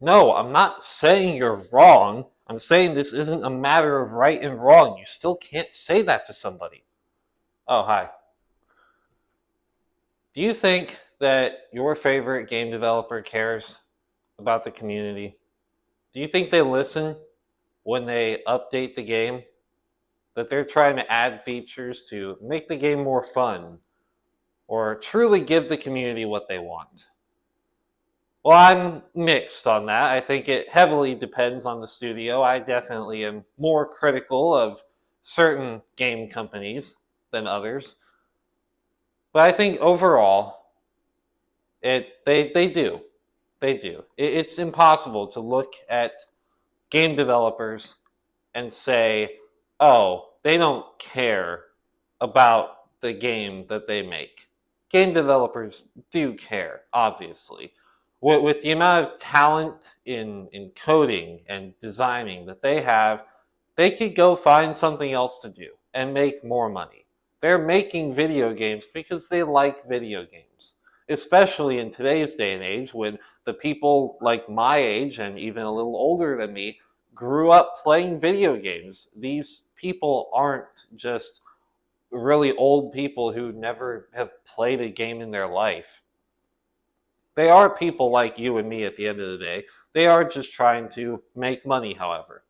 No, I'm not saying you're wrong. I'm saying this isn't a matter of right and wrong. You still can't say that to somebody. Oh, hi. Do you think that your favorite game developer cares about the community? Do you think they listen when they update the game? That they're trying to add features to make the game more fun or truly give the community what they want? Well, I'm mixed on that. I think it heavily depends on the studio. I definitely am more critical of certain game companies than others. But I think overall, they do. They do. It's impossible to look at game developers and say, oh, they don't care about the game that they make. Game developers do care, obviously. With the amount of talent in coding and designing that they have, they could go find something else to do and make more money. They're making video games because they like video games, especially in today's day and age when the people like my age and even a little older than me grew up playing video games. These people aren't just really old people who never have played a game in their life. They are people like you and me at the end of the day. They are just trying to make money, however.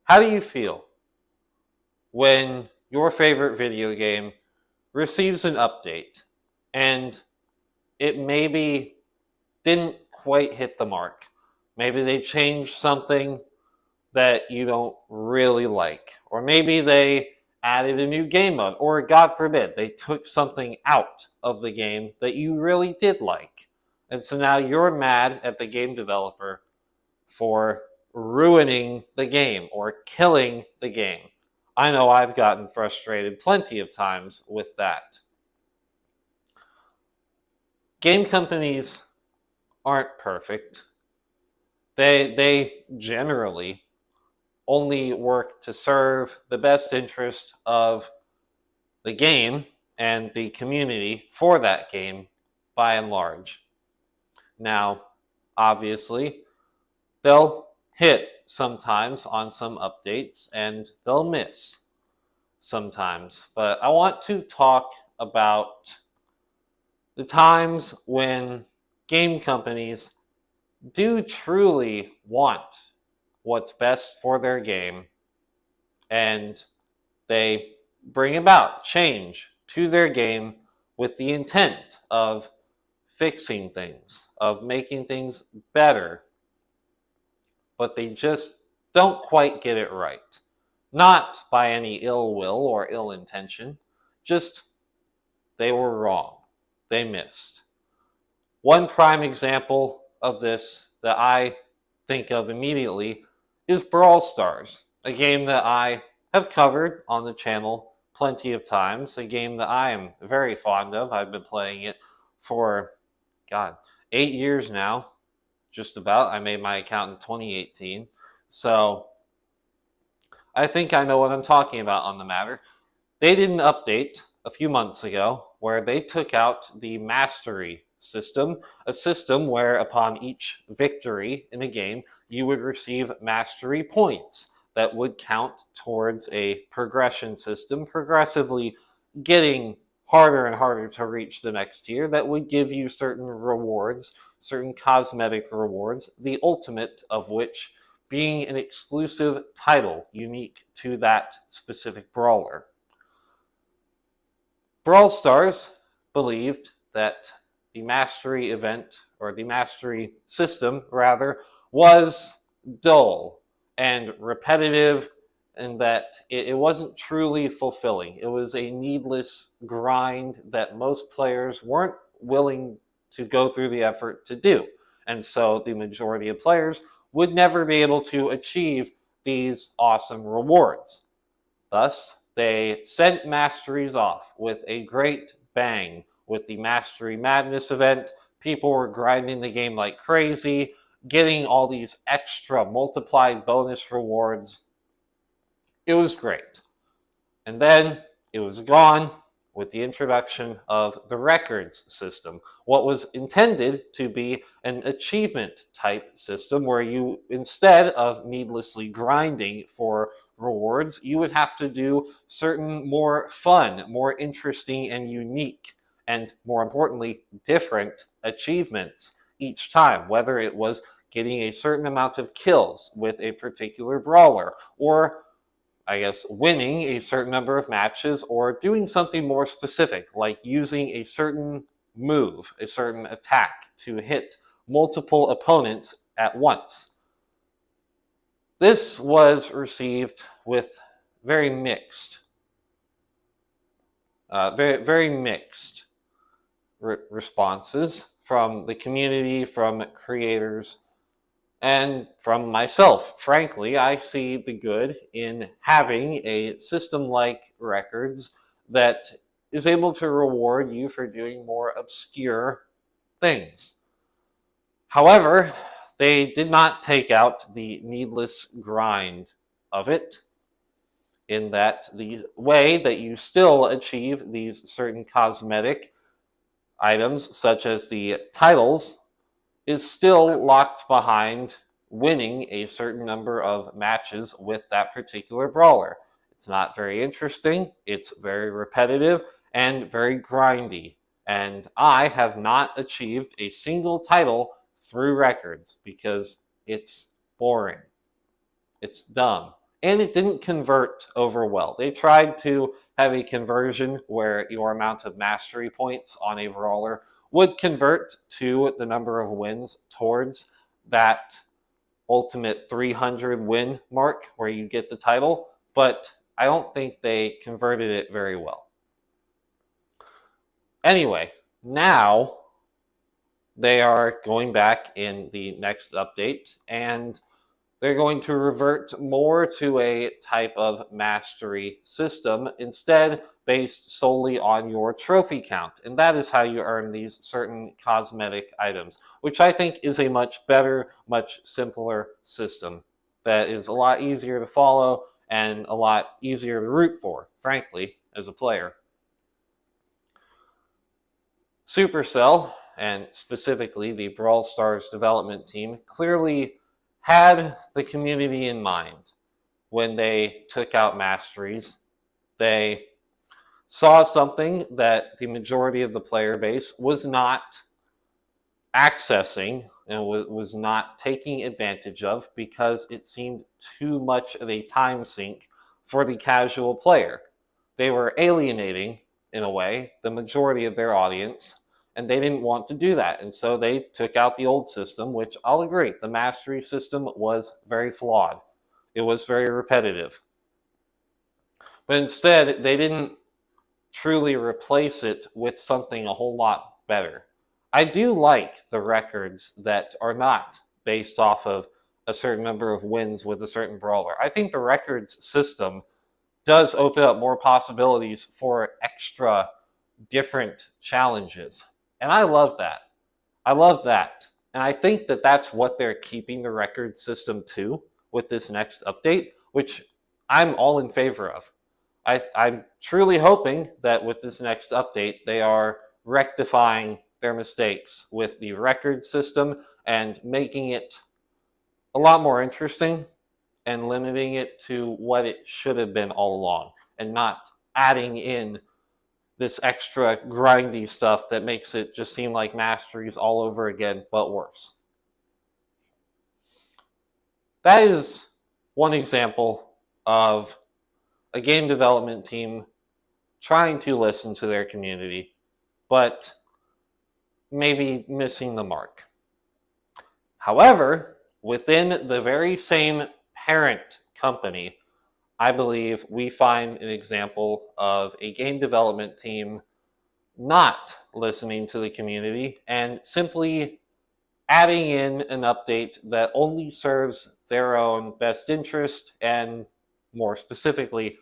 How do you feel when your favorite video game receives an update and it maybe didn't quite hit the mark? Maybe they changed something that you don't really like. Or maybe they added a new game mode, or God forbid, they took something out of the game that you really did like. And so now you're mad at the game developer for ruining the game or killing the game. I know I've gotten frustrated plenty of times with that. Game companies aren't perfect. They generally only work to serve the best interest of the game and the community for that game by and large. Now, obviously, they'll hit sometimes on some updates and they'll miss sometimes. But I want to talk about the times when game companies do truly want what's best for their game and they bring about change to their game with the intent of fixing things, of making things better, but they just don't quite get it right. Not by any ill will or ill intention, just they were wrong. They missed. One prime example of this that I think of immediately is Brawl Stars, a game that I have covered on the channel plenty of times, a game that I am very fond of. I've been playing it for, God, 8 years now, just about. I made my account in 2018. So I think I know what I'm talking about on the matter. They did an update a few months ago where they took out the mastery system, a system where upon each victory in a game, you would receive mastery points that would count towards a progression system, progressively getting harder and harder to reach the next tier that would give you certain rewards, certain cosmetic rewards, the ultimate of which being an exclusive title unique to that specific brawler. Brawl Stars believed that the mastery event, or the mastery system rather, was dull and repetitive, and that it wasn't truly fulfilling. It was a needless grind that most players weren't willing to go through the effort to do. And so the majority of players would never be able to achieve these awesome rewards. Thus, they sent Masteries off with a great bang with the Mastery Madness event. People were grinding the game like crazy, getting all these extra multiplied bonus rewards. It was great. And then it was gone, with the introduction of the records system, what was intended to be an achievement type system where you, instead of needlessly grinding for rewards, you would have to do certain more fun, more interesting, and unique, and more importantly, different achievements each time, whether it was getting a certain amount of kills with a particular brawler, or I guess, winning a certain number of matches, or doing something more specific, like using a certain move, a certain attack to hit multiple opponents at once. This was received with very mixed, very mixed responses from the community, from creators, and from myself. Frankly, I see the good in having a system like records that is able to reward you for doing more obscure things. However, they did not take out the needless grind of it, in that the way that you still achieve these certain cosmetic items, such as the titles, is still locked behind winning a certain number of matches with that particular brawler. It's not very interesting, it's very repetitive, and very grindy. And I have not achieved a single title through records because it's boring. It's dumb. And it didn't convert over well. They tried to have a conversion where your amount of mastery points on a brawler would convert to the number of wins towards that ultimate 300 win mark where you get the title, but I don't think they converted it very well. Anyway, now they are going back in the next update, and they're going to revert more to a type of mastery system, instead based solely on your trophy count. And that is how you earn these certain cosmetic items, which I think is a much better, much simpler system that is a lot easier to follow and a lot easier to root for, frankly, as a player. Supercell, and specifically the Brawl Stars development team, clearly had the community in mind when they took out masteries. They saw something that the majority of the player base was not accessing and was not taking advantage of, because it seemed too much of a time sink for the casual player. They were alienating, in a way, the majority of their audience, and they didn't want to do that. And so they took out the old system, which I'll agree, the mastery system was very flawed. It was very repetitive. But instead, they didn't truly replace it with something a whole lot better. I do like the records that are not based off of a certain number of wins with a certain brawler. I think the records system does open up more possibilities for extra different challenges. And I love that. I love that. And I think that that's what they're keeping the record system to with this next update, which I'm all in favor of. I'm truly hoping that with this next update, they are rectifying their mistakes with the record system and making it a lot more interesting and limiting it to what it should have been all along, and not adding in this extra grindy stuff that makes it just seem like masteries all over again, but worse. That is one example of a game development team trying to listen to their community, but maybe missing the mark. However, within the very same parent company, I believe we find an example of a game development team not listening to the community and simply adding in an update that only serves their own best interest and, more specifically,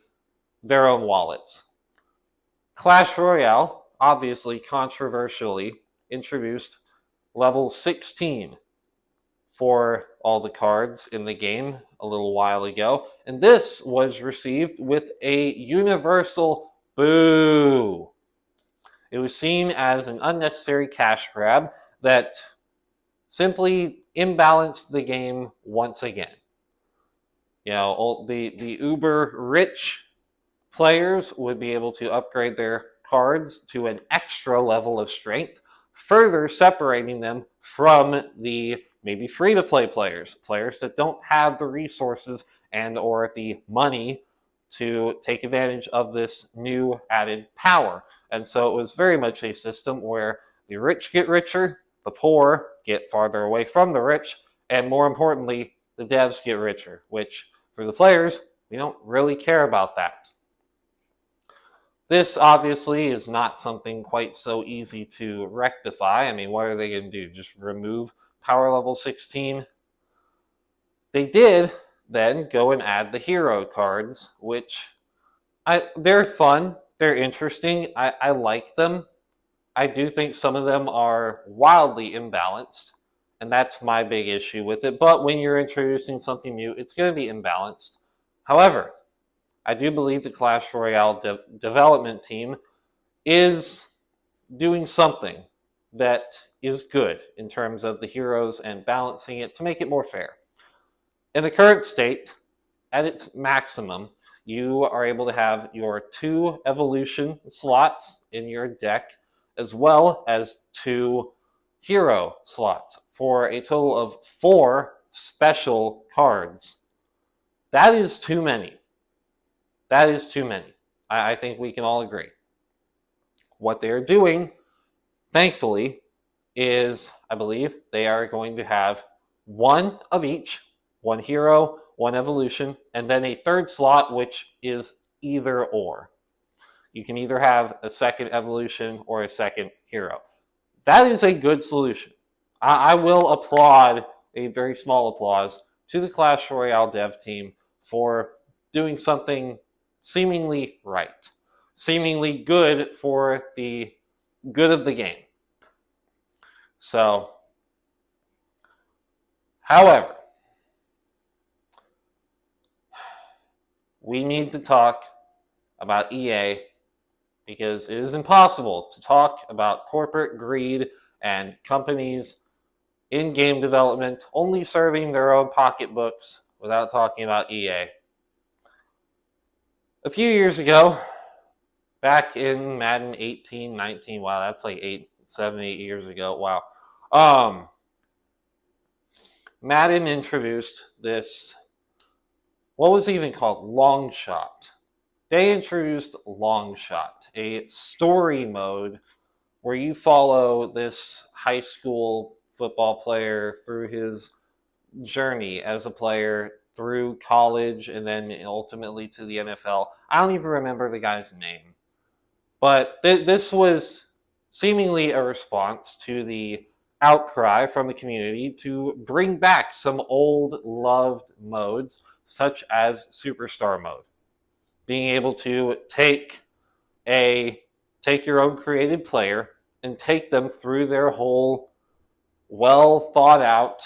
their own wallets. Clash Royale, obviously controversially, introduced level 16 for all the cards in the game a little while ago, and this was received with a universal boo. It was seen as an unnecessary cash grab that simply imbalanced the game once again. You know, the uber rich players would be able to upgrade their cards to an extra level of strength, further separating them from the maybe free-to-play players, players that don't have the resources and or the money to take advantage of this new added power. And so it was very much a system where the rich get richer, the poor get farther away from the rich, and more importantly, the devs get richer, which for the players, we don't really care about that. This obviously is not something quite so easy to rectify. I mean, what are they going to do? Just remove power level 16? They did then go and add the hero cards, which they're fun. They're interesting. I like them. I do think some of them are wildly imbalanced, and that's my big issue with it. But when you're introducing something new, it's going to be imbalanced. However, I do believe the Clash Royale development team is doing something that is good in terms of the heroes and balancing it to make it more fair. In the current state, at its maximum, you are able to have your 2 evolution slots in your deck, as well as 2 hero slots, for a total of 4 special cards. That is too many. That is too many. I think we can all agree. What they're doing, thankfully, is, I believe, they are going to have 1 of each, 1 hero, 1 evolution, and then a 3rd slot, which is either or. You can either have a 2nd evolution or a 2nd hero. That is a good solution. I will applaud, a very small applause, to the Clash Royale dev team for doing something seemingly right, seemingly good for the good of the game. So, however, we need to talk about EA because it is impossible to talk about corporate greed and companies in game development only serving their own pocketbooks without talking about EA. A few years ago, back in Madden 18, 19, wow, that's like 7, 8 years ago, wow. Madden introduced this, what was it even called? Long Shot. They introduced Long Shot, a story mode where you follow this high school football player through his journey as a player through college and then ultimately to the NFL. I don't even remember the guy's name. But this was seemingly a response to the outcry from the community to bring back some old loved modes such as Superstar mode. Being able to take your own created player and take them through their whole well thought out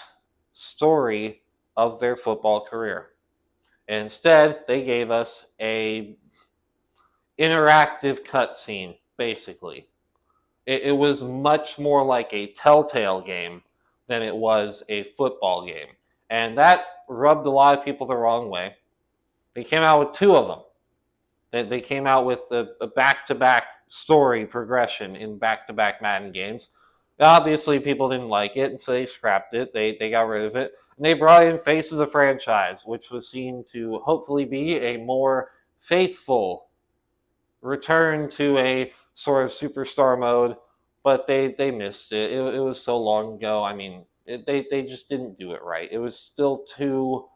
story of their football career. And instead, they gave us a interactive cutscene, basically. It was much more like a Telltale game than it was a football game. And that rubbed a lot of people the wrong way. They came out with 2 of them. They came out with a back-to-back story progression in back-to-back Madden games. Obviously, people didn't like it, and so they scrapped it. They got rid of it. And they brought in Face of the Franchise, which was seen to hopefully be a more faithful return to a sort of Superstar mode, but they missed it. It was so long ago. I mean, they just didn't do it right. It was still too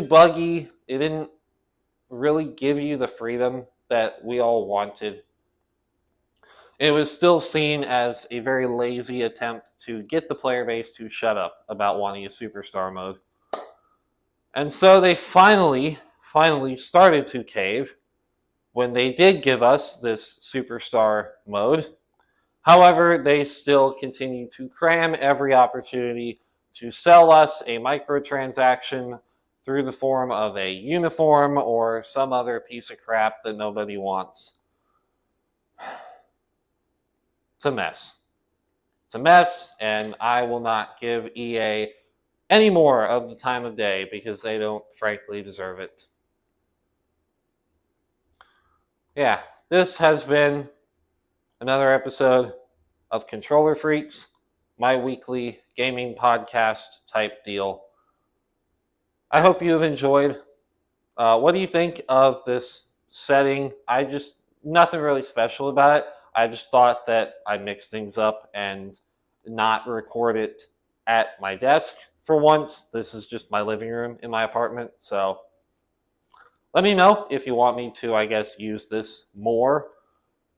buggy. It didn't really give you the freedom that we all wanted. It was still seen as a very lazy attempt to get the player base to shut up about wanting a Superstar mode. And so they finally started to cave when they did give us this Superstar mode. However, they still continue to cram every opportunity to sell us a microtransaction through the form of a uniform or some other piece of crap that nobody wants. it's a mess. It's a mess, and I will not give EA any more of the time of day because they don't frankly deserve it. Yeah, this has been another episode of Controller Freaks, my weekly gaming podcast type deal. I hope you have enjoyed. What do you think of this setting? Nothing really special about it. I just thought that I'd mix things up and not record it at my desk for once. This is just my living room in my apartment. So let me know if you want me to, I guess, use this more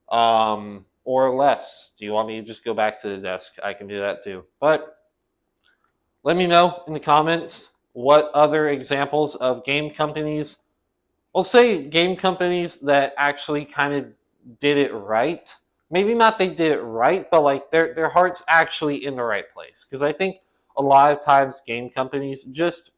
or less. Do you want me to just go back to the desk? I can do that too. But let me know in the comments what other examples of game companies, we'll say game companies that actually kind of did it right. Maybe not they did it right, but like their heart's actually in the right place. Because I think a lot of times game companies just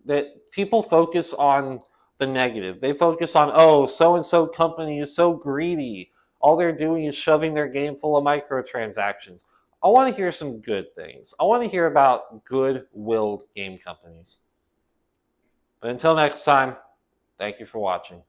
that people focus on the negative. They focus on, oh, so and so company is so greedy. All they're doing is shoving their game full of microtransactions. I want to hear some good things. I want to hear about good-willed game companies. But until next time, thank you for watching.